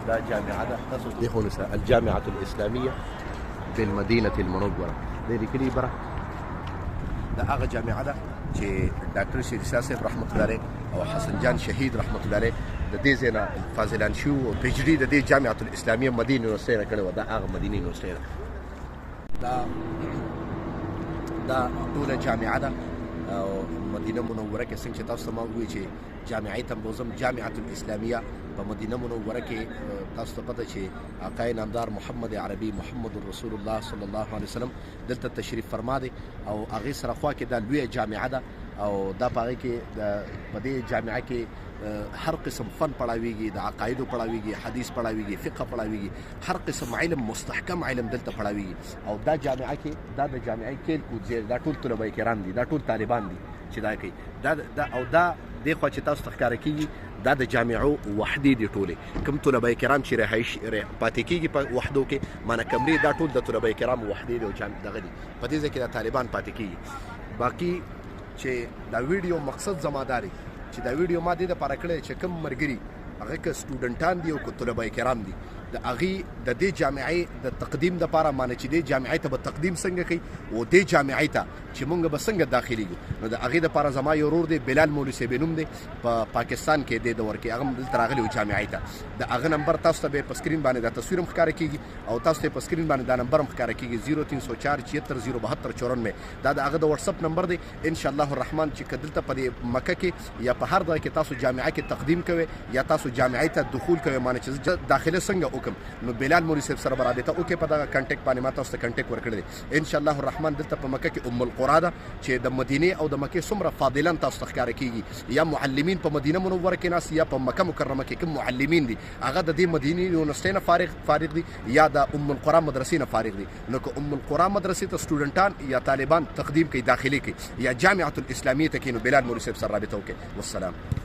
دا جامعه ده تاسو دې خو نسه الجامعه الاسلاميه بالمدينه المنوره دې لیکلي بره دا هغه جامعه ده چې ډاکټر شریف صاحب رحمت الله علیه او حسن جان شهید رحمت الله علیه د دې ځای نه فاضلان شو او پېچډي د دې جامعه الاسلاميه مدینه یونیورسټي نه کړې وه دا هغه مدینه یونیورسټي ده دا ټوله جامعه ده او مدینه منوره کې څنګه چې تاسو ته ما ووایي چې جامعه تنبوزم جامعه الاسلاميه په مدینه منوره کې تاسو ته پته چې آقای نامدار محمد عربي محمد رسول الله صلی الله علیه وسلم دلته تشریف فرما دی او هغې سره خوا کې دا لویه جامعه ده او دا په هغې کې په دې جامعه کې هر قسم فن پڑھاویږي د عقایدو پڑھاویږي حدیث پڑھاویږي فقه پڑھاویږي هر قسم علم مستحکم علم دلته پڑھاویږي او دا جامعه کې دا د جامعه کیل کوزیر دا ټول طلبه کرام دي دا ټول طالبان دي چې دا کوي دا او دا د خو چې تاسو ښکار کیږي دا د جامعو وحدې دي ټولې کوم طلبه کرام چې رهایش پاتې کیږي په وحدو کې معنی کمرې دا ټول د طلبه کرام وحدې دي او دغه دي په دې ځای کې د طالبان پاتې کیږي باقي چې دا ویډیو مقصد زماداري چې دا ویډیو ما دې لپاره کړی چې کوم مرګري هغه که سټوډنټان دي او که طلبه کرام دي د هغې د دې جامعې د تقدیم دپاره معنی چې دې جامعې ته به تقدیم څنګه کوي او دې جامعې ته چې مونږ به څنګه داخلیږو نو د هغې دپاره زما یو ورور دی بلال مولوي صاحب نوم دی په پاکستان کې دې دور کې هغه هم دلته راغلی و جامعې ته د هغه نمبر تاسو ته به په سکرین باندې دا تصویر هم ښکاره کېږي او تاسو ته په سکرین باندې دا نمبر هم ښکاره کېږي 0304 دا د هغه د واتساپ نمبر دی انشاءالله الرحمن چې که دلته په دې مکه کې یا په هر ځای کې تاسو جامعه کې تقدیم کوئ یا تاسو جامعې ته دخول کوئ معنی چې داخله څنګه وکړم نو بلال مولوي صاحب سره به رابطه وکړئ په دغه کنټیکټ باندې ما تاسو ته کنټیکټ ورکړی دی انشاءالله الرحمن دلته په مکه کې ام القرا ده چې د مدینې او د مکې څومره فاضلان تاسو ته ښکاره کېږي یا معلمین په مدینه منوره کې ناست یا په مکه مکرمه کې کوم معلمین دي هغه د دې مدینې یونیورسټۍ نه فارغ دي یا د ام القرا مدرسې نه فارغ دي نو که ام القرا مدرسې ته سټوډنټان یا طالبان تقدیم کوي داخلي کوي یا جامعه الاسلاميه ته کې نو بلال مولوي صاحب سره رابطه وکړئ والسلام